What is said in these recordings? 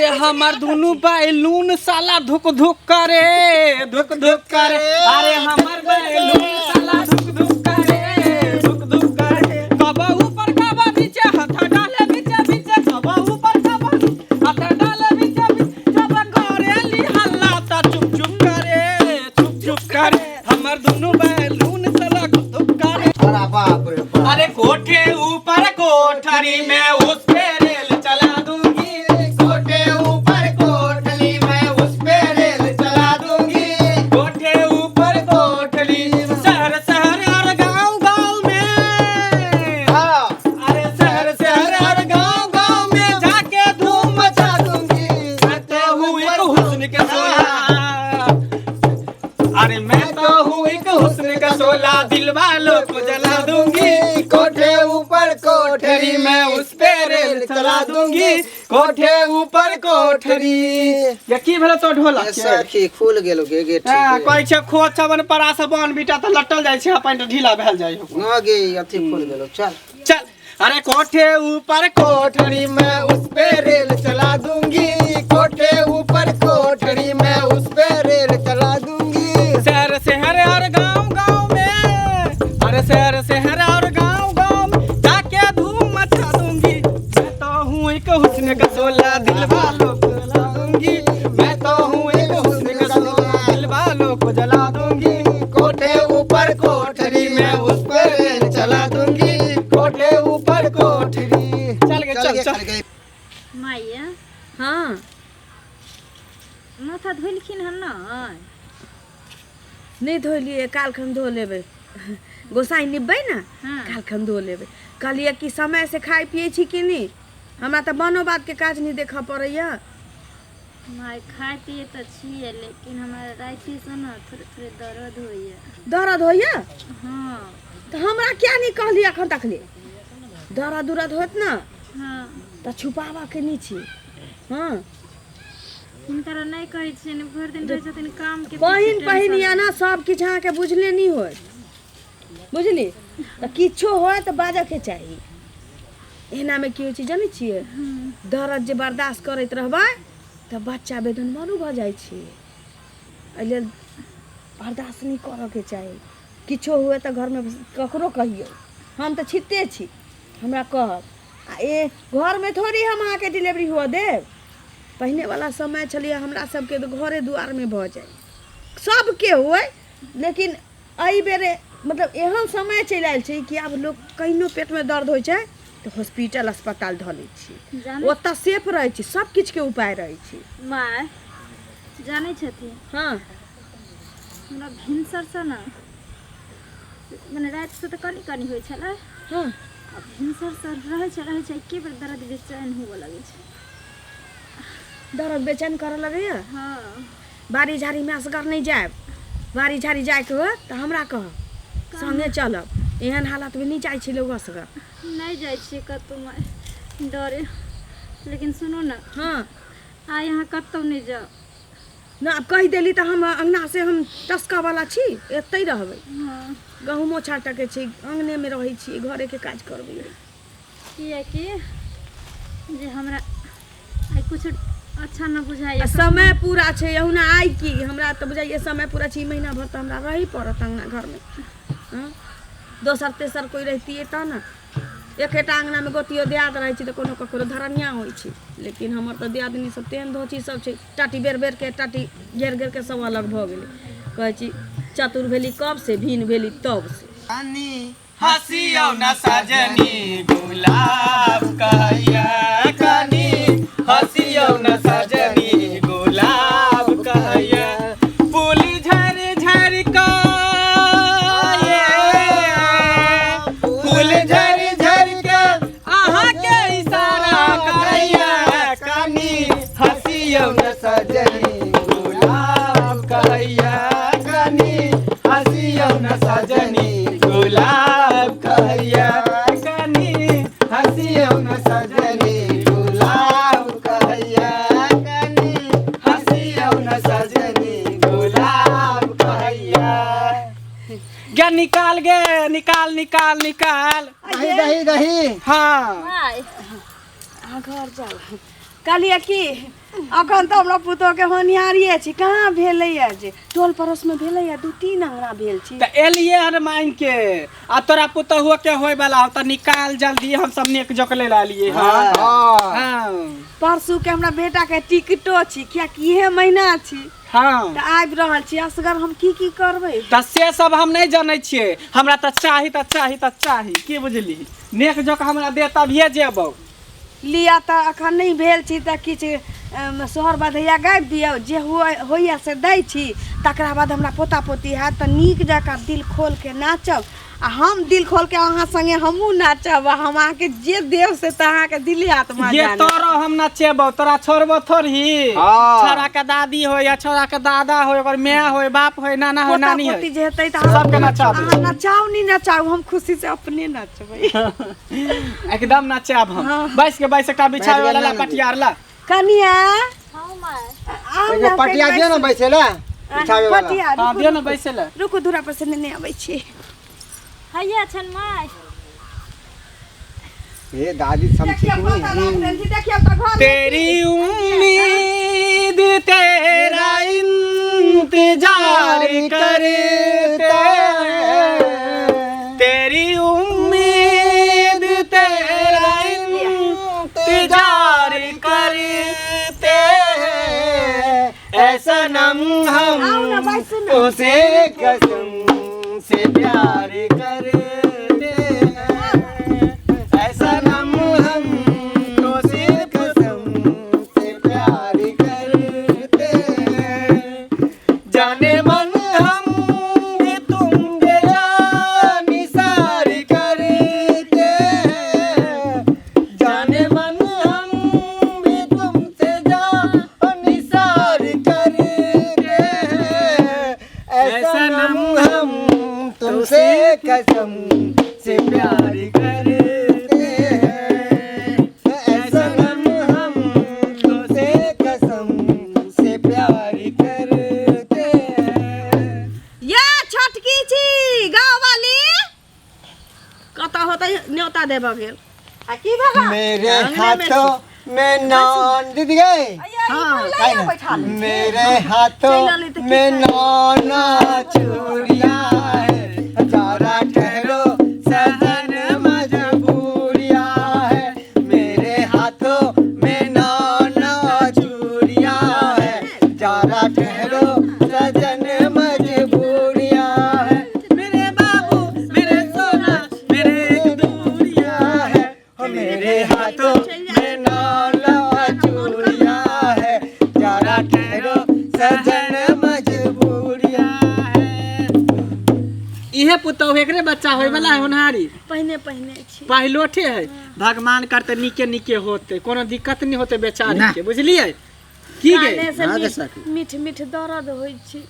अरे हमार दोनों बैलून साला धुक धुक करे अरे हमार बैलून साला धुक धुक करे कबा ऊपर कबा नीचे हाथ डाले नीचे कबा ऊपर कबा हाथ डाले नीचे जब करेली हल्ला ता चुप चुप करे हमार दोनों बैलून साला धुक धुक करे। अरे बाप रे बाप। अरे कोठे ऊपर कोठरी में उस पे रेल चला दूंगी कोठे ऊपर कोठली मैं उस पे रेल चला दूंगी। कोठे ऊपर कोठली शहर शहर और गांव गांव में हाँ अरे शहर शहर और गांव गांव में जाके धूम मचा दूंगी मैं तो हूँ एक हुस्न के सोला अरे मैं तो हूँ एक हुस्न का सोला दिल वालों को जला दूंगी कोठे ऊपर कोठरी मैं उस पे रेल चला दूंगी कोठे ऊपर कोठरी यकी भला तो ढोला सखी खुल गेलो गे गे हां ठीक कहै छै खोज छबन परा से बन बीटा त लटल जाय छै अपन ढीला भेल जाय हो हां गे अथी खुल गेलो चल चल अरे कोठे ऊपर कोठरी मैं उस पे रेल चला दूंगी कोठे ऊपर कोठरी मैं उस पे रेल चला दूंगी। शहर शहर और गांव गांव में अरे शहर शहर और गांव गांव में जाके धूम मचा दूंगी मैं तो हूँ एक हुस्न का सोला दिल वालों को जला दूंगी मैं तो हूँ एक हुस्न का सोला दिल वालों को जला दूंगी कोठे ऊपर कोठरी मैं उस पे रेल चला दूंगी। कोठे ऊपर कोठरी चल गए चल माया हाँ माथा धोलखिन हन न नहीं धोलिए काल खन धो लेबे गोसाई निब्बे ना हाँ। काल खन धो लेबे कहलिए कि समय से खाई पिए छी कि नहीं हमरा तो बनो बात के काज नहीं देखा पड़ैया माय खाए पिए तो छिए लेकिन हमारा राति से ना थोड़े थोड़े दर्द होइए दर्द होइया हाँ तो हमरा क्या नहीं कहलिए अखन तक ले दर्द उरद होत ना हाँ तो छुपावा के नहीं छी हाँ हिनकर नहीं करै छियै ने भरि दिन रहै छथिन काम के पहिन या ना सब किछ अहाँ के बुझले नहीं होय बुझली तो किछो होय तो बाजे के चाहिए एना में की होय छै जानै छियै दर्द जे बर्दाश्त करैत रहबै तो बच्चा बेदन मरू भ जाइ छै एले बर्दाश्त नहीं करऽ के चाही किछो हुए तो घर में ककरो कहियो हम तो छिते छी हमरा कहब आ ए घर में थोड़ी हम अहाँ के डिलीवरी हुआ देब पहले वाला समय चलिए हमरा सबके तो घरे दुआर में भ जाए सबके हुए लेकिन एहि बेरे मतलब एहन समय चलि आयल छै कि अब लोग कहिनो पेट में दर्द होइ छै तो हॉस्पिटल अस्पताल धऽ लै छी ओतऽ सेफ रहै छी सब किछ के उपाय रहै छी माय जानै छथिन हाँ हमरा भिनसर से ना मने राति से तो कनी कनी होइ छलै हाँ आ भिनसर से रहै छै एके बेर दर्द बेचैन हुअ लगै छै दर्द बेचैन करऽ लगैया हाँ बाड़ी झाड़ी में असगर नहीं जाए बाड़ी झाड़ी जाए के हो तो हमरा कह संगे चलब एहन हालत में नहीं जाए छी लोग असगर नहीं जाइ छियै कतहु माय डरे लेकिन सुनू ना हाँ आइ यहाँ कतहु नहीं जाओ ना अब कह देली तो हम अंगना से हम टसका वाला छी एतै रहबै हाँ गहूमो छाटके छी अंगने में रहै छी घरे के काज करबै कियाकि जे हमरा आइ कुछ अच्छा न बुझाइए समय पूरा छै यहुना आइ की हमरा तो बुझाइए समय पूरा छै महीना भर तो हमरा रही पड़त अंगना घर में हाँ दोसर तेसर कोई रहतिए तो ना एकेटा अंगना में गोतियो दियाद रहै छी तो कोनो ककरो धरनिया होइ छै लेकिन हमर तो दियादनी सब तेहन धोची सब छै टाटी बेर बेर के टाटी घेर घेर के सब अलग भ गेलै कहै छी चतुर भेली कब से भीन भेली तब से हसियो न सजनी गुलाब कहिया कनी हसियो न सजनी गुलाब कहिया फूल झर झर का ये फूल झर झर के अहाँ के इशारा कहिया कनी हसियो न सजनी गुलाब कहिया कनी हसियो न सजनी गुलाब कहिया कनी हसियो न सजनी गुलाब कहिया कनी हसियो न सजनी गुलाब कहिया क्या निकाल गे निकाल निकाल निकाल गही हाँ माय घर चल कहलिए कि अखन तो हमरा पुतोह के होनिहारिए छी कहाँ भेलैया जे टोल पड़ोस में भेलैया 2-3 अंगना भेल छी त एलिए हर मांग के आ तोरा पुतहुआ के होय वाला हो त निकाल जल्दी हम सब नेक जकले ला लिए हां हां परसू के हमरा बेटा के टिकटो छी किया कि इहे महीना छी हां त आबि रहल छी असगर हम की करबै त से सब हम नहीं जानै छियै हमरा त चाही की बुझली नेक जक हमरा दे तभिए जेबौ लिया त अखन नहीं भेल छी त किछ सोहर बधैया गाबि दियौ जे होइया से दै छी तकरा बाद हमरा पोता पोती हैत त नीक जकाँ दिल खोल के नाचब आ हम दिल खोल के अहाँ संगे हमहू नाचब आ हम अहाँ के जे देव से त अहाँ के दिल आत्मा ये जाने तोरो हम नचेबौ तोरा छोड़बो थोड़ी छोरा के दादी हो या छोरा के दादा हो ओकर माय हो बाप हो नाना हो नानी हो पोती जे हेतै त सबके नचाबू अहाँ नचाऊ नहीं नचाऊ हम खुशी से अपने नचबै एकदम नचाब हम बैस एकटा बिछावे वाला ला पटियार ला कनिया हाँ माँ एगो पटिया दियो ना बैसेला बिछावे वाला पटिया हां दे न बैसे ला रुको दूरा पर से नहीं आबै छी हैया छन माँ ये दादी समझी नहीं देखियो त घर तेरी उम्मीद तेरा इंतजार करते तेरी उम्मीद तेरा इंतजार करते ऐसा नम हम आओ ना बैसो ना उसे कसम से प्यार करते ऐसा नम हम तो से कसम से प्यार करते जाने मन हम भी तुम निसार करते जाने मन हम भी तुमसे निसार करते ऐसा नम हम तुमसे कसम से प्यार करते ऐसा नम हम तुमसे कसम से प्यार करते या छटकी छी गाँव वाली कत होतै न्योता देब गेल आ की भेला मेरे हाथों में नॉन दीदी गए हां मेरे हाथों में नौना चूड़िया है जरा ठहरो सजन मजबूरिया है मेरे हाथों में नौना चूड़िया है जरा ठहरो सजन मजबूरिया है मेरे बाबू मेरे सोना मेरे दूरिया है मेरे हाथों में नौना चूड़िया है जरा ठहरो सजन मजबूरिया है इहे पुतौ एकरे बच्चा होय वाला है होनहारी पहिने छी पहिलोठे है भगवान करते नीके नीके होते कोनो दिक्कत नहीं होते बेचारी के बुझलिए की गे मीठ मीठ दर्द होई छी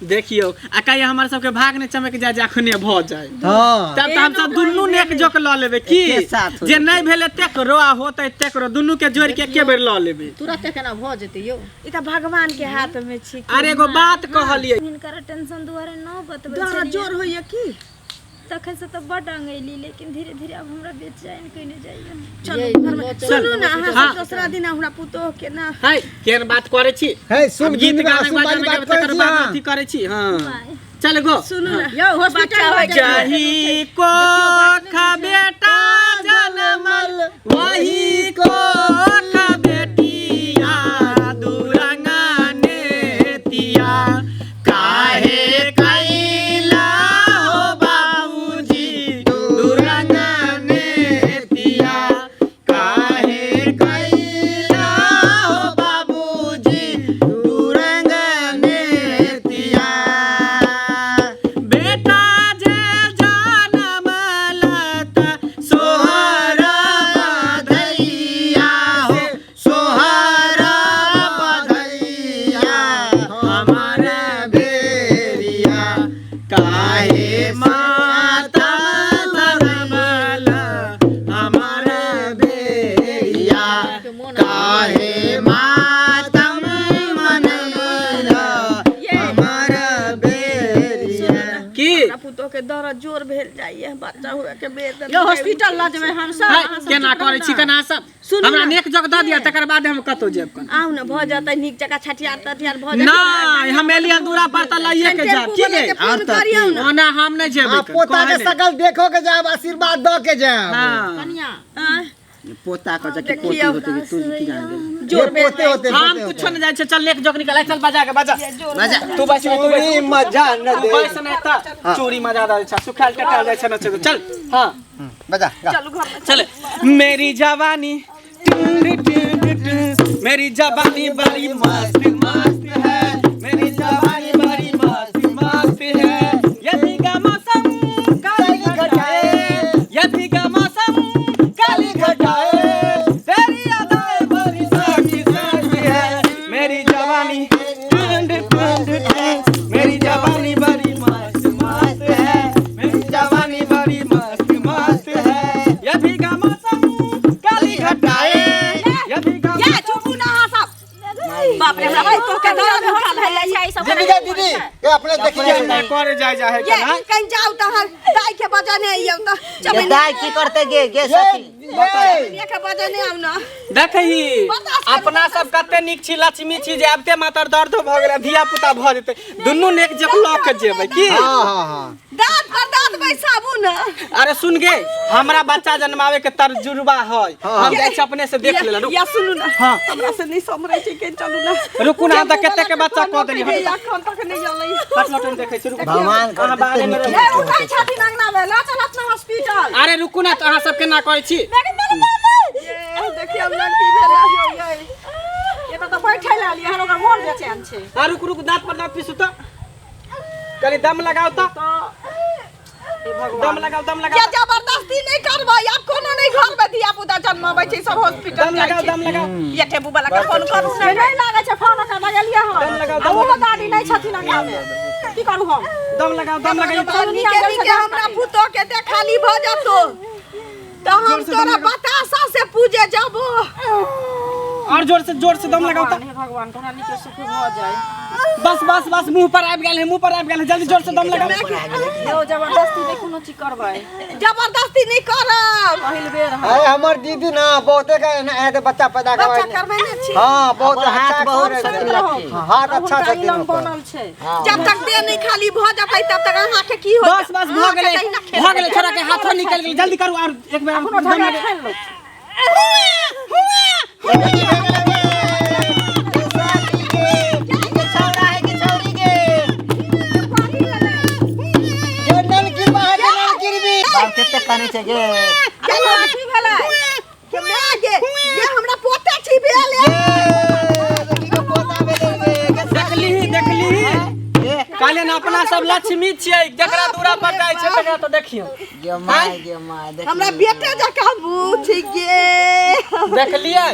देखियो आका हमर सबके भाग ने चमक जाए जखने भ जाए हां तब त हम सब दुन्नु ने एक जोक ल लेबे की जे नहीं भेले तेकरो आ होते तेकरो दुन्नु के जोड़ के एके बेर ल लेबे तुरंत केना भ जेतै यो ई त भगवान के हाथ में छी अरे एगो बात कहलिए हिनकर टेंशन दुआरे न बतबै दर्द जोर होइए की तखन से तो बड अंगैली लेकिन धीरे धीरे अब हमरा बेचैन कइने जाइए चलो घर में सुनू ना अहाँ सब दूसरा दिन हमरा पुतोह के ना है केन बात करे छी है सुन गीत गीत गाने बात बात कर बात अथी करे छी हां चल गो सुनू ना यो हॉस्पिटल जही को खा बेटा जन्मल वही को खा बेटिया दुरंगा नेतिया काहे कैला हो बाबूजी दुरंगा नेतिया काहे कैला हो बाबूजी दुरंगा नेतिया बेटा जे जनमल त सोहरा दैया हो दर्द जोर भेल जाइए बच्चा हुए के बेद यो हॉस्पिटल ल जेबै हम सब केना करै छी केना सब हमरा नेक जग द दिया तकर बाद हम कतो जेब कन आउ न भ जतै नीक जका छठियार तठियार भ जतै नहीं हम एलिया दूरा पर त लइए के जाब की गे फोन करियौ न ओना हम नहीं जेबै पोता के शकल देखो के जाब आशीर्वाद द के जाब हां कनिया पोता का जके पोती होते तू की जान जोर भेल पोते होते हम कुछ न जाय छै चल नेक जग निकल चल बजा के बजा तू बैस तू चोरी मजा न दे बैस नहीं त चोरी मजा दे छै सुखाल कटाल जाय छै न चल हां बजा चलू घर में चल मेरी जवानी मेरी जवानी बड़ी मस्त मस्त है मेरी जवानी बड़ी मस्त मस्त है यदि का मौसम काली घटाए यदि का मौसम काली घटाए तेरी अदाएं बड़ी साकी साकी है मेरी जवानी मेरी जवानी बड़ी मस्त मस्त है मेरी जवानी बड़ी मस्त मस्त है यदि का मौसम काली घटाए यदि का या चुप ना सब बाप रे हमरा तो के दर्द होखा भइल छै सब दीदी ये अपने देखिए ना करे जाय है ये केना कहीं जाओ त दाई के बजाने आइयो त ये दाई की करते गे सखी ये के बजाने आउ न देखही अपना सब कते निक छी लक्ष्मी छी जे आबते मातर दर्द भ गेलै धिया पुता भ जेतै दुन्नु नेक जक ल के जेबै की हां दांत पर दांत बैसाबू न अरे सुन गे हमरा बच्चा जन्मावे के तजुर्बा है हम जाय छी अपने से देख लेला रुक या सुनू न हां हमरा से नहीं समरै छै के चलू न रुकू ना त कते के बच्चा क देली हट अखन तक नहीं जलै हट देखै छी रुक भगवान अहाँ बारे में ए उठाई छथि अंगना में ला चलत न हॉस्पिटल अरे रुकू ना त अहाँ सब केना करै छी ये देखिए हम की भेला ये तो बैठै ला लिया हमरा मोन बेचैन छै आ रुक रुक दांत पर दांत पिसु त कनी दम लगाओ त दम लगाओ क्या जबरदस्ती नहीं करबो या कोनो नहीं घर में दिया पुता जन्माबै छै सब हॉस्पिटल दम लगाओ ये टेबू वाला के फोन करू नहीं लागे छै फोन का लगलिया हम दम लगाओ, आ वो दादी नहीं छथिन अंगा में की करू हम दम लगाओ निके हमरा पुतो के देखाली भ जतो तो हम तोरा बतासा से पूजे जाबो और जोर से दम लगाओ त हे भगवान तोरा निके सुख भ जाए बस मुंह पर आबि गेल है जल्दी जोर से दम लगाओ यो जबरदस्ती नहीं कोनो चीज करबै जबरदस्ती नहीं करब पहिल बेर हम अरे हमर दीदी ना बहुते का है तो बच्चा पैदा बच्चा करवाई करबै ने छी हां बहुत हाथ बहुत अच्छा हाथ अच्छा से दिन बनल छै जब तक देह नहीं खाली भ जतै तब तक अहाँ के की होत बस भ गेलै छोरा के हाथों निकल गेल जल्दी करू और एक बेर अपनो दम ढंगा लगा खेल लो कते काने छै गे चलो की भेलै के मैं गे ये हमरा पोता छी भेल देखली काले ना अपना सब लक्ष्मी छियै जकरा दूरा पर जाय छै तकरा तो देखियो गे माय हमरा बेटे जका मुंह छी गे देखलियै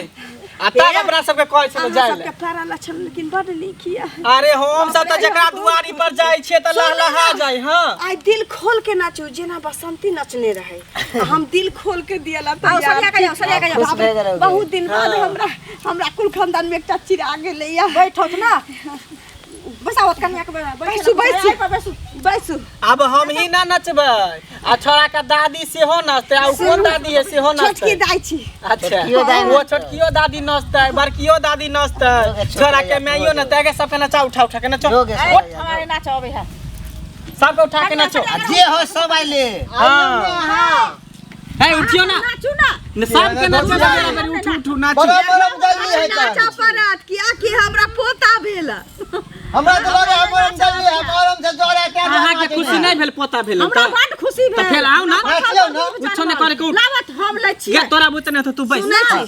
आ तब अपना सबके कहै छै जाय ले सबके प्यारा लक्षण लेकिन बड़ लिखिया अरे हम सब त जकरा दुआरी पर जाय छै त लहलहा जाय हां आई दिल खोल के नाचो जेना बसंती नचने रहे हम दिल खोल के दियला तैयार सरिया के बहुत दिन बाद हमरा कुल खानदान में एकटा चिरा गेलै या बैठत ना बसावत कन्या के बैसु अब हम ही ना नचबै आ छोरा के दादी सेहो नचतै आ कोन दादी है सेहो नचतै छोटकी दाई छी अच्छा वो छोटकियो दादी नचतै बड़कियो दादी नचतै छोरा के मैयो नचतै के सबके नचा उठा के नचो हमारे नाच आवे है सबके उठा के नचो जे हो सब आइले हां है उठियो ना नाचू ना सबके नचो उठ नाचो बराबर जल्दी है नाचा परात किया कि हमरा पोता भेल हमरा तो लगे हम जल्दी हम से जोड़े के अहाँ के खुशी नहीं भेल पोता भेल हमरा बड़ खुशी भेल त फेल आउ ना नाचियो ना उठो ने करे के उठ लावत हम लै छी या तोरा बुतने तो तू बैस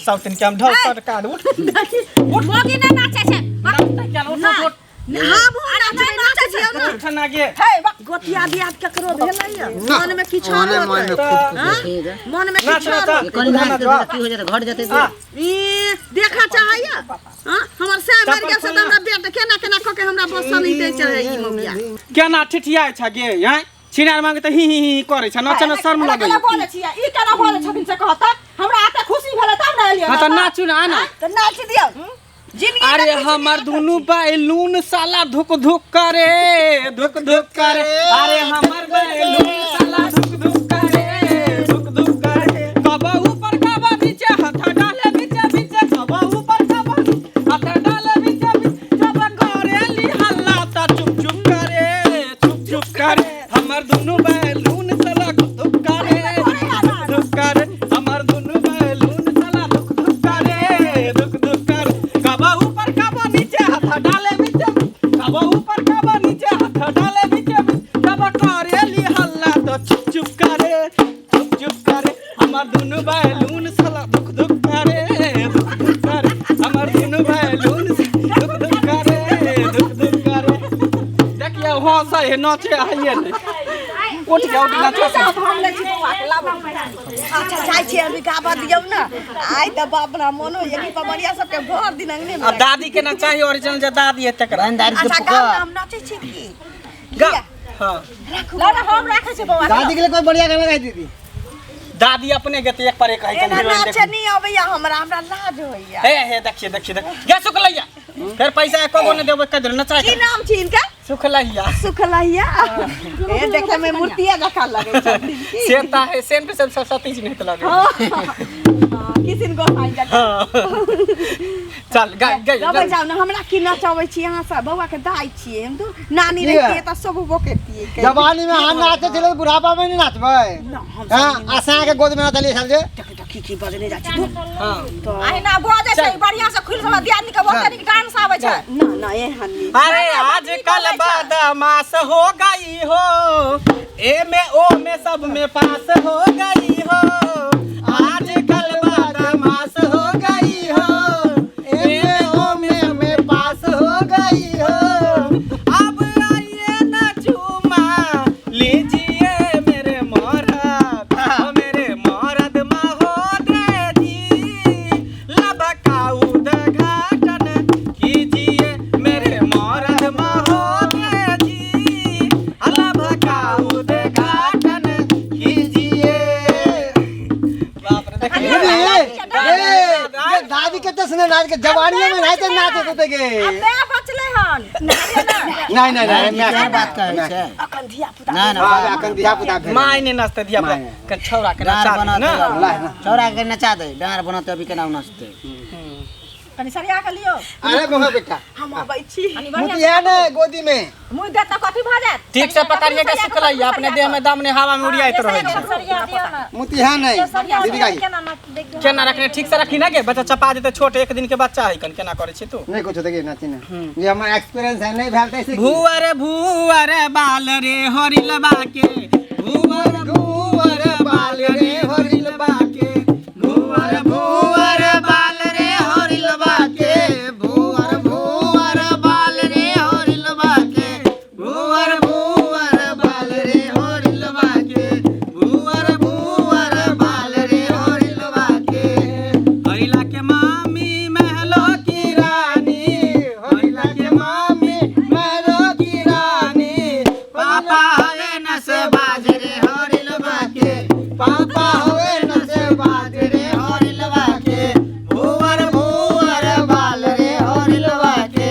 साउथन के हम ढोल सरकार उठ उठ मोगी ना नाचे छै उठ हम नाचे नाचे छी उठ ना गे हे गोतिया दियाद ककरो भेलै मन में किछ मन में मन में किछ कनी नाच की हो जाता घट जाते ई देखा चाहैया हां हमर से मर गेल से हमरा बेटा केना क के हमरा बस नहीं दे छै ई मोगिया केना ठिठिया छ गे हैं छिनार मांगे त ही करे छ नच न शर्म लागै केना बोले छिया ई केना बोले छथिन से कहता हमरा आते खुशी भेले तब ना एलियै हां त नाचू ना आना त नाच दियौ जिंदगी अरे में कुछ हमार नहीं दोनों बैलून साला धुक धुक करे अरे हमार बैलून साला धुक धुक करे कबा ऊपर कबा नीचे हाथ डाले बीचे बीचे कबा ऊपर कबा हाथ डाले बीचे बीचे जब करे ली हल्ला ता चुप चुप करे हमार दोनों बैलून साला धुक धुक करे हमार दोनों बैलून साला धुक धुक करे कबा ऊपर कबा नीचे हाथ डाले बीचे कबा ऊपर कबा नीचे हाथ डाले बीचे कबा करे ली हल्ला तो चुप करे हमार दोनों बैलून साला धुक धुक करे हमार दोनों बैलून धुक धुक करे देखिए वहाँ से है नाचे आइए ने उठ जाओ नाचो सब हम ले छी बौआ के लाभ अच्छा जाय छी अभी गाबा दियौ ना आइ त बाप रा मोनो यही पमरिया सब के घर दिन अंगने में अब दादी के ना चाहिए ओरिजिनल जे दादी है तकरा अच्छा गाम हम नाचे छी की गा हां ला ना हम राखे छी बौआ दादी के लिए कोई बढ़िया गाना गाई दीदी दादी अपने गते एक पर एक है एना नाचे नहीं अबैया हमरा लाज होइया हे देखिए गे सुखलैया फिर पैसा एको गो ने देबे कदर नचा की नाम छी इनका सुखलैया ए देखे में मूर्तिया जका लगे छै सेंता है सेम पे सब सतीश नहीं तो लगे किसिन गो खाइ जका चल गई गबै जाऊ ना हमरा की नचाबै छी अहाँ सब बौआ के दाई छी हम तो नानी रहती त सब बोकेती जवानी में हम नाचते थे बुढ़ापा में नहीं नाचबे हां आसा के गोद में नाचली साल जे की बजने जा छी हां तो आई ना गोजे छै बढ़िया से खुल सब दियानी के बोकनी के डांस आवे छै ना ए हन्नी अरे आजकल बदमाश हो गई हो ए में ओ में सब में पास हो गई हो आजकल बदमाश हो गई हो ए में ओ में पास हो गई हो अब आइए ना झूमा लीजिए मेरे मौरद महोदय जी लबका उद्घाटन कीजिए मेरे मौरद महोदय जी लबका उद्घाटन कीजिए बाप रे देखिए दादी के तसने नाच के जवानी में नाचते नाचते थे के मैं बचले हन नहीं मैं बात कर छै अखन धिया पुता ना अखन दिया पुता भेल माय ने नाचते दिया के छौरा के नचा ना छौरा के नचा दे डांर बनते अभी केना नाचते कनी सरिया के लियो अरे मोह बेटा हम आबै छी मुतिया ने गोदी में मुई दे त कथि भ जात ठीक से पकड़िए के सुखलैया अपने देह में दम ने हवा में उड़ियाइत रहे छै सरिया दियो ना मुतिया नहीं दीदी गाई केना ना देखियो केना रखने ठीक से रखी ना के बच्चा चपा देते छोट एक दिन के बच्चा है कन केना करे छी तू नहीं कुछ देखिए नाची ना ये हमारा एक्सपीरियंस है नहीं भेलते से भूअर बाल रे हरिलबा के भूअर बाल रे हरिलबा के भूअर बाल रे हरिलबा के भूअर बाल रे हरिलबा के भूअर बाल रे हरिलबा के भूअर बाल रे हरिलबा के हरिला के मामी महलो की रानी हरिला के मामी महलो की रानी पापा हवे न से बाजरे हरिलबा के पापा हवे न से बाजरे हरिलबा के भूअर बाल रे हरिलबा के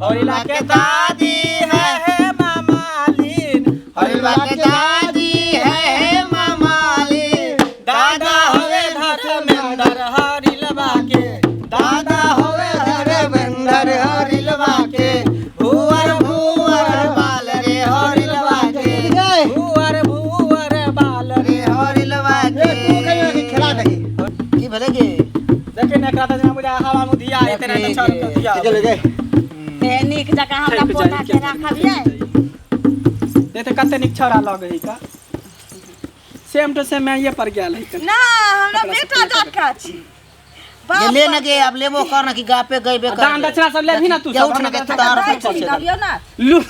हरिला के दादी है मामालीन हरिलबा के दादी है मामालीन दादा हवे धर्मेंद्र हरिलबा के दादा हवे धर्मेंद्र हरिलबा के भूअर बाल रे हरिलबा के भूअर बाल रे हरिलबा के खिला दही की भले के देखे ने एकरा तना बुझा हवा में दिया है तेरे तो छोड़ के दिया चले गए ते नीक जका हमरा पोता के राखबिए देते कते निक छौरा लगे है का सेम टू सेम मैं ये पर गेल है ना हमरा बेटा जका छी ये ले न के अब लेबो कर न कि गापे गइबे कर दान दक्षिणा सब ले भी ना तू उठ न के तार दियो ना लू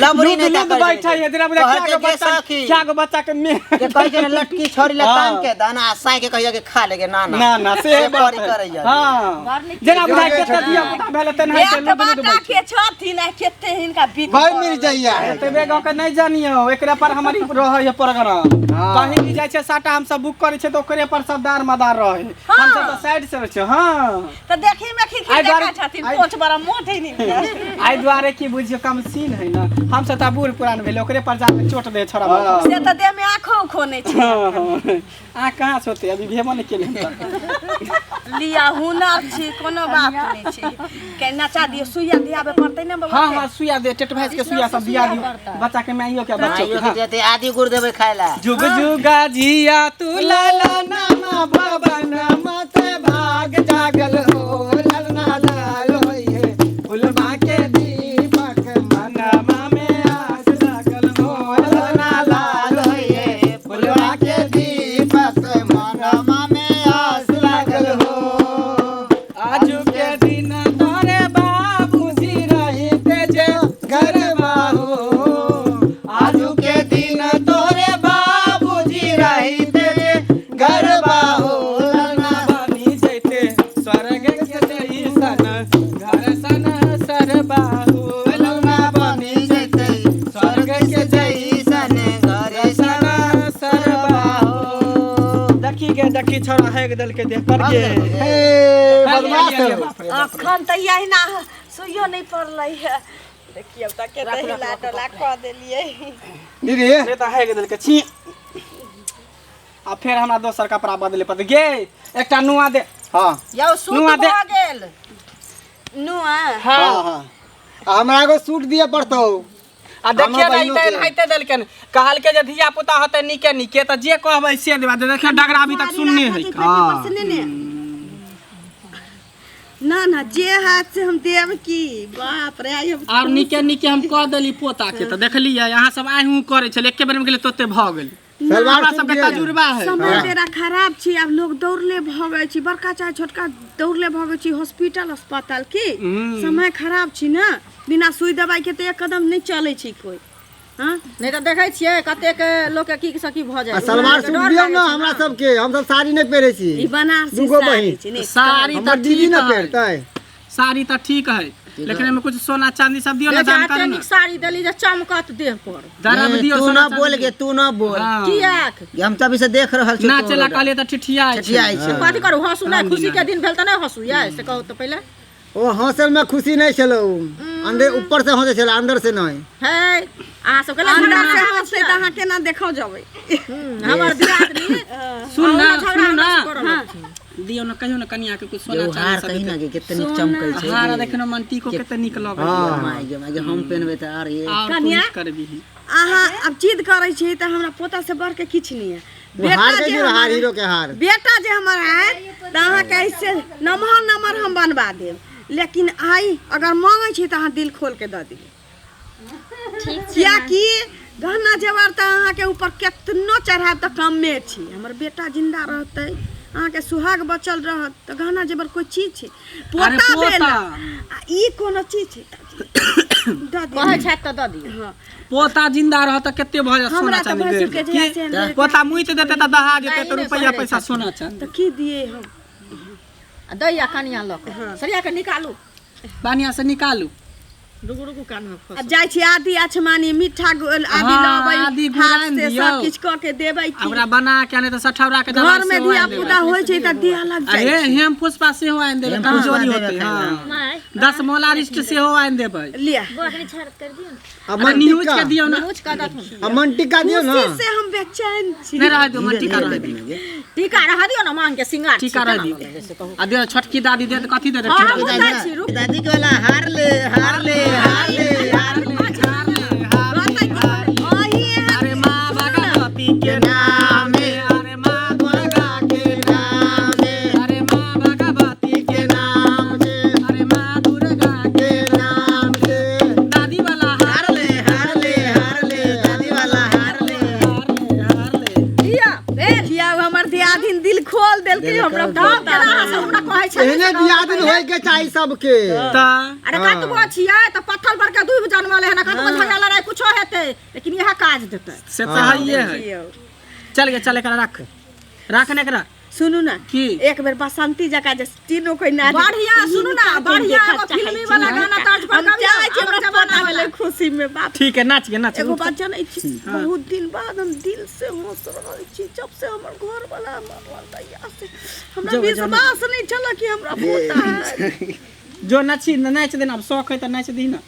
लबरी नहीं लूद बैठा है तेरा बुझा क्या गो बच्चा के में के कहि के लटकी छोरी ला तान के दाना साई के कहियो के खा लेगे ना ना से बात करे जा हां जेना बुझा के दिया पता भेल त नहीं के लूद बाटा के छथिन आ केते हिनका बिक भाई मिल जाइया तबे गांव के नहीं जानियो एकरा पर हमारी रह है प्रोग्राम कहीं भी जाय छै साटा हम सब बुक करे छै त ओकरे पर सब दार मदार रहे हम सब तो साइड से छै हां त देखी में खिखी देखा छथिन पोछ बड़ा मोट है नहीं आई द्वारे की बुझियो कम सीन है ना हम सब त बूढ़ पुरान भेल ओकरे पर जाके चोट दे छोड़ा से त देह में आंखों खोने छै आ कहां सोते अभी भेबो नहीं केले लिया हुनर छी कोनो बात नहीं छी के नचा दियो सुइया दियाबे पड़तै न बाबा हां हां सुइया दे टेट भैंस के सुइया सब दिया दियो बच्चा के माइयो के बच्चा आइयो के देते आदि गुड़ देबे खाइला जुग जुगा जिया तू लाला नामा भवन मत भाग जागल हो ललना लाल होइए फुलवा के दीपक मनमा में आस लागल हो ललना लाल होइए फुलवा के दीपक मनमा में आस लागल हो आजू के दिन तोरे बाबूजी रही तेजे घर बाहो आजू के दिन तोरे बाबूजी रही तेजे घर बाहो ललना बनी जैते स्वर्ग के जैसन घर सन सर बाहो ललना बनी जैते स्वर्ग के जैसन घर सन सर बाहो देखी छोड़ा है दल के देख कर के बदमाश अखन त यही ना सुइयो नहीं पड़लै है देखियो त के दहिला टला क देलिए दीदी से त है दल के छी आ फिर हमरा दोसर कपड़ा बदले पड़ गे एकटा नुआ दे हां यौ सूट नुआ दे। भ गेल नुआ हां हां हमरा को सूट दिए पड़तो आ देखिए हमर नहीं बहिनो तैन के। हाइते देलकन कहल के जे धिया पुता होते निके निके त जे कहबै से देबा देखिए डगरा अभी तक सुनने है ना ना जे हाथ से हम देव की बाप रे आइ और निके निके हम कह देली पोता के त देखलिए यहाँ सब आहू करे छले एके बेर में गेले तोते भ गेल सलवार हमरा सूट सबके दिए तजुर्बा है समय तेरा खराब छी अब लोग दौड़ले भगै छी बड़का चाहे छोटका दौड़ले भगै छी हॉस्पिटल अस्पताल की समय खराब छी ना बिना सुई दवाई के त एक कदम नहीं चलै छी कोई हां नहीं त देखै छियै कते के लोग के की सकी भ जाय सलवार सूट दियो ना हमरा सबके हम सब साड़ी नहीं पहरे छी ई बनारसी दूगो साड़ी बहिन। छी नहीं साड़ी त हमर दीदी ठीक ना है पहनतै साड़ी त ठीक है लेकिन एमे कुछ सोना चांदी सब दियो ना जानकारी ना साड़ी देली जे चमकत देह पर दरब दियो तू सोना ना बोल के तू ना बोल हाँ। कियाक हम तभी से देख रहल छी ना चला कहलिए त ठिठिया ठिठियाइ छै। कथी करू हंसू नहीं खुशी के दिन भेल त नहीं हंसू या से कहू त पहले ओ हंसल में खुशी नहीं चलो अंदर ऊपर से हंसे चला अंदर से नहीं है आ सब के अंदर से हंसे त अहाँ केना देखौ जबै हमर दियादनी सुन ना झगड़ा सुन ना हां दियो ना कहियो ना कनिया के कुछ सोना हार चांदी कहीं सब ना के कितनी चमकै छै हारा देखनो मन टीको केते निक लगे माय गे माय गे हम पहनबे त अरे और कनिया? कुछ करबी अहाँ अब जिद करै छी त हमरा पोता से बढ़ के किछ नहीं है वो हार के जो हार हीरो के हार बेटा जे हमर है त अहाँ के ऐसे नमहर नमहर हम बनवा देब लेकिन आई अगर मांगे छी त अहाँ दिल खोल के द दिए ठीक छै कि गहना जेवर त अहाँ के ऊपर केतनो चढ़ाब त कम में छी हमर बेटा जिंदा रहतै अहाँ के सुहाग बचल रहत त गहना जेवर कोई चीज छै अरे पोता पोता। बेला आ ई कोनो चीज छै द दिए कहै छै त द दिए हां पोता जिंदा रह त केते भ जा सोना हमरा त चांदी भैंसुर के दे जे से की? पोता मुइत देते त दहा जेते त रुपया पैसा सोना चांदी त की दिए हम दैया कनिया लक सरिया के निकालू बानिया से निकालू रुकु रुकु कान में फस अब जाय छी आदि आछमानी मीठा गोल आदि हाँ, लाबै आदि हाथ गुराइन से दियौ। सब किछ क के देबै की हमरा बना के ने त सठौरा के घर में दिया पुता होय छै त दिया लग जाय अरे हेम पुष्पा से हो आइन देबे कमजोरी होते हां 10 मोला रिस्ट से हो आइन देबे लिया अब अरे न्यूज के दियो ना मुझ का दथुन अब मन टिका दियो ना खुशी से हम बेचैन छी नहीं रह दो मन टीका रह दियो टीका रह दियो ना मांग के सिंगार टीका रह दियो आ दे छोटकी दादी दे त कथी दे दे हां टीका हम जाय छी रुक दादी के वाला हार ले हार ले हार ले हार ले अरे माँ भगवती के नाम अरे माँ दुर्गा के नाम अरे माँ भगवती के नाम अरे माँ दुर्गा के नाम दादी वाला हार ले हार ले हार ले दादी वाला हार ले दिया देखिया हमर दियादिन दिल खोल देल के हमरा धाम के रहा से हमरा कहै एहने दियादिन होय के चाहिए सबके। ता अरे कतबो छियै त पत्थर पर के दूब जनमले है ना कतबो झगड़ा लड़ाई कुछो हेतै लेकिन यह काज देतै से तो हइए है। चल के चल एकरा रख ने एकरा। सुनू ना की एक बेर बसंती जका जे तीनों कोई नाच बढ़िया सुनू ना बढ़िया एगो फिल्मी वाला गाना तर्ज पर हम चाहे छी हमरा पता भेले खुशी में बाप। ठीक है नाच के नाच। एगो बात जानै छी बहुत दिन बाद हम दिल से हंस रहल छी जब से हमर घर वाला मरल तैया से हमरा विश्वास नहीं चला कि हमरा पोता है। जो नाच देना अब शौक है तो नाच दी ना।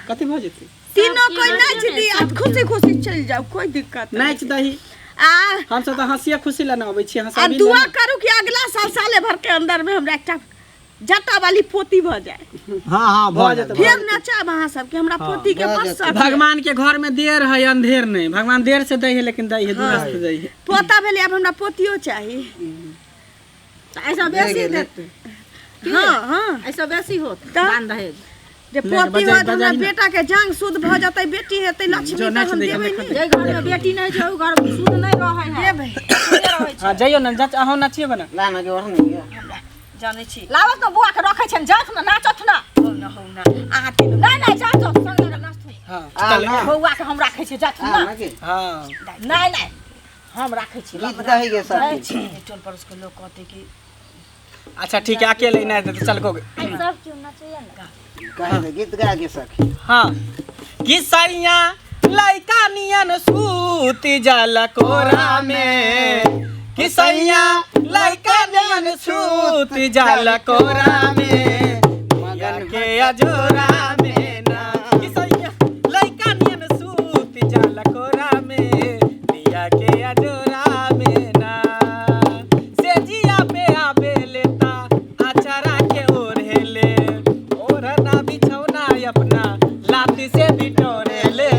कथी भ जेतै तीनों कोई नाच दी आप खुशी खुशी चल जाओ कोई दिक्कत नहीं। नाच दही आ हम सब तो हंसिया खुशी लेना आबै छी आ हंसाबी दुआ करू कि अगला साल साले भर के अंदर में हमरा एकटा जटा वाली पोती भ जाए। हां भ जेतै। फिर नचाब अहाँ सब के हमरा पोती के बस भगवान के घर में देर है अंधेर नहीं। भगवान देर से दै है लेकिन दै है दुरुस्त दै है। पोता भेले अब हमरा पोतियो चाहिए। ऐसा बेसी देतै हां ऐसा बेसी होत दान दहेज जे पोती होत हमरा बेटा के जांग शुद्ध भ जतै बेटी हेतै लक्ष्मी जो त नाच हम दे देबै के नहीं। जे घर में बेटी नहीं छै उ घर में शुद्ध नहीं रहै है देबै हां जाइयो ना जाच अहो नाचियो बना। ला ना के ओढ़ नहीं जानै छी लावत न बुआ के रखै छन जात न नाचत न हो ना अहाँ तीनों नहीं नहीं जात संग नाचत हां चल बउआ के हम राखै छी जात हां न ना के हां नहीं नहीं हम राखै छी गीत दही के सब टोल पर उसके लोग कहते कि अच्छा ठीक है अकेले ही नहीं देते चल को सब क्यों ना चाहिए ना कहे गीत गा के सखी। हां कि सैया लइका नियन सूती जाला कोरा में। कि सैया लइका नियन सूती जाला कोरा में मगन के अजोरा में ना। कि सैया लइका नियन सूती जाला कोरा में दिया के अजोरा में ना। से जिया पे आबे लेता अचारा के ओढ़ेले ओढ़ना बिछौना अपना लाती से बिटोरे ले।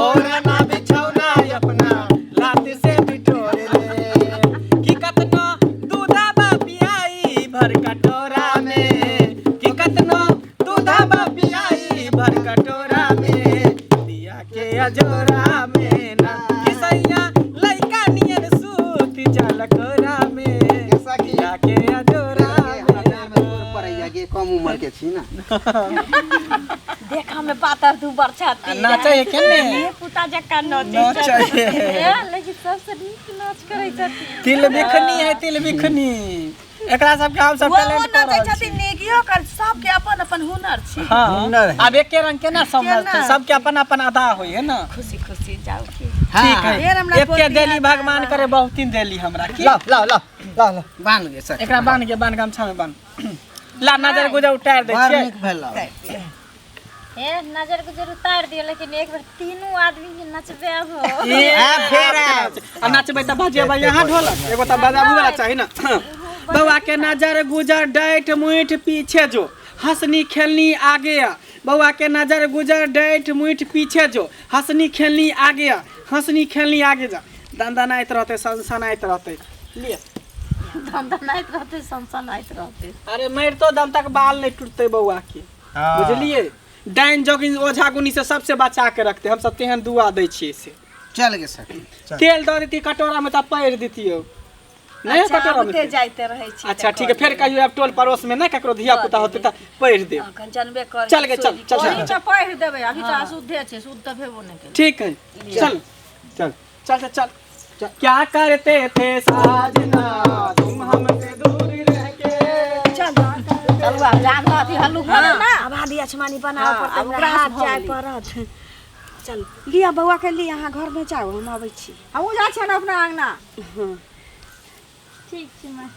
ओढ़ना बिछौना अपना लाती से बिटोरे ले। कि कतनो दूधा बा पियाई भर कटोरा में। कि कतनो दूधा बा पियाई भर कटोरा में दिया के अजोरा में ना। कि सैया लइका नियन सूती जाला कोरा में दिया के अजोरा में। पड़ैया के कम उम्र के छी ना। देखा में पातर तू बरछाती नाचे है केने ये पुता जका नाचे लेकिन सबसे नीक नाच करै छथिन। तिल बिखनी है तिल बिखनी एकरा सब के हम सब वो टैलेंट कर नाचे रहल छी। छथिन नेकियो कर सब के अपन अपन हुनर छी। हां अब एके रंग के ना समझते सबके अपन अपन अदा होई है ना। खुशी खुशी जाओ की ठीक है ढेर हमरा एके पोती देली भगवान करे बहुत दिन देली हमरा की ला ला ला ला ला बांध के सखी। एकरा बांध के बांध गमछा में बांध ला नजर गुजर उतार दे बाहर छियै। निक भेला हे नजर गुजर उतार दियो लेकिन एक बार तीनों आदमी के नचबे हो। फेर आ नचबै त बजेबै यहाँ ढोलक एगो त बजाबू वाला चाही ना। बउआ के नजर गुजर डाइट मुइठ पीछे जो हंसनी खेलनी आगे आ। बउआ के नजर गुजर डाइट मुइठ पीछे जो हंसनी खेलनी आगे आ। हंसनी खेलनी आगे जा दंदनाइत रहते सनसनाइत रहते लिए दंदनाइत रहते सनसनाइत रहते। अरे मरतो दम तक बाल नहीं टूटते बउआ के बुझलिए। डाइन जोगिन ओझा गुनी से सबसे बचा के रखते हम सब तेहन दुआ दै छियै से। चल के सखी। तेल दऽ देती कटोरा में त पैर दितियो नहीं कटोरा में। ते जाइते रहे छी। अच्छा ठीक है फिर कहियो अब टोल पड़ोस में ना ककरो धिया पुता होते त पैर दे। अखन जानबे कर चल के चल चल ओही चल से पढ़ देबै अभी तो अशुद्धे छै शुद्ध त भेबो नहीं केलै। ठीक है चल चल चल चल चल। क्या करते थे साजना तुम हमसे दूर रह के। चलुआ जान अथी हल्लू करे ना आबादी आसमानी बनाओ हाँ, पड़तै अब हमरा ओकरा हाथ से जाय भऽ पड़त। चल लिया बउआ के लिए अहाँ घर में जाओ हम आबै छी। हमहूँ जाइ छियनि अपना अंगना। ठीक छै माँ।